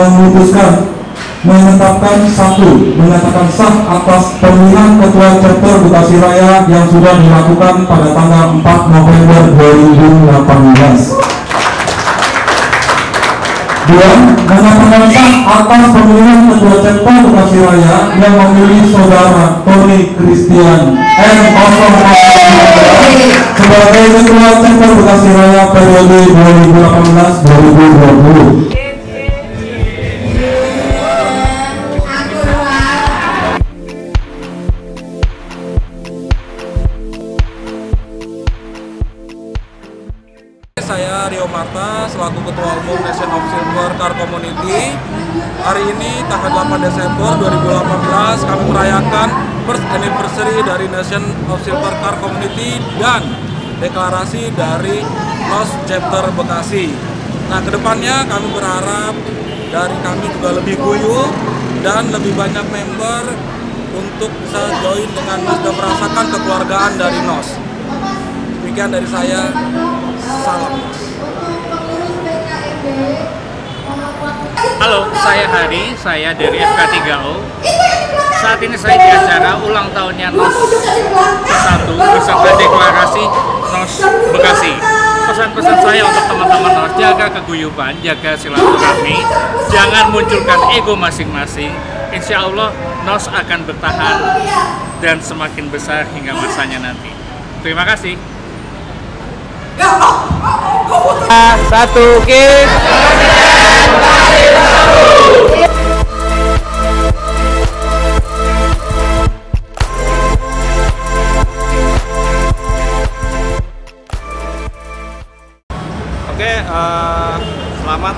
memutuskan menetapkan menyatakan sah atas pemilihan Ketua Chapter Bekasi Raya yang sudah dilakukan pada tanggal 4 November 2018. 2. Menyatakan sah atas pemilihan Ketua Chapter Bekasi Raya yang memilih Saudara Tony Christian N0 sebagai Ketua Chapter Bekasi Raya periode 2018-2020. Saya Rio Marta, selaku Ketua Umum Nation of Silver Car Community. Hari ini tanggal 8 Desember 2018 kami merayakan first anniversary dari Nation of Silver Car Community dan deklarasi dari NOS Chapter Bekasi. Nah, kedepannya kami berharap dari kami juga lebih guyup dan lebih banyak member untuk bisa join dengan NOS dan merasakan kekeluargaan dari NOS. Demikian dari saya. Salam. Halo, saya Hari, saya dari FK3O. Saat ini saya di acara ulang tahunnya NOS ke-1 beserta deklarasi NOS Bekasi. Pesan-pesan saya untuk teman-teman NOS, jaga keguyuban, jaga silaturahmi, jangan munculkan ego masing-masing. Insya Allah NOS akan bertahan dan semakin besar hingga masanya nanti. Terima kasih. Satu kick. Oke, selamat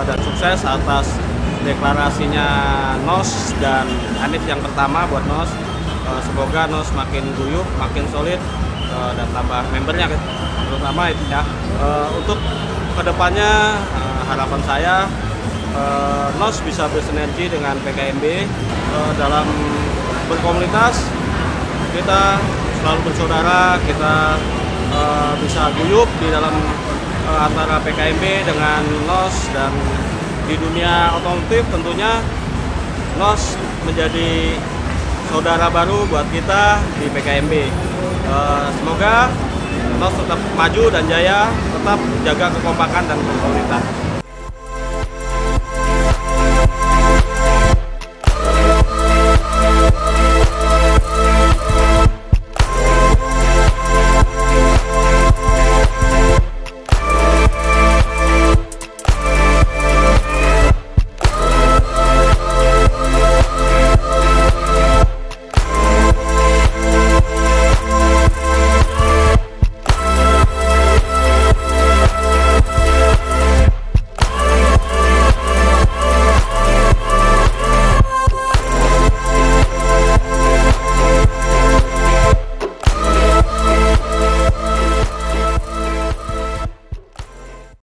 dan sukses atas deklarasinya NOS dan Hanif yang pertama buat NOS. Semoga NOS makin guyup, makin solid, dan tambah membernya terutama itu ya. Untuk kedepannya harapan saya NOS bisa bersinergi dengan PKMB dalam berkomunitas. Kita selalu bersaudara, kita bisa guyup di dalam antara PKMB dengan NOS, dan di dunia otomotif tentunya NOS menjadi saudara baru buat kita di PKMB. Semoga NOS tetap maju dan jaya, tetap jaga kekompakan dan komunitas.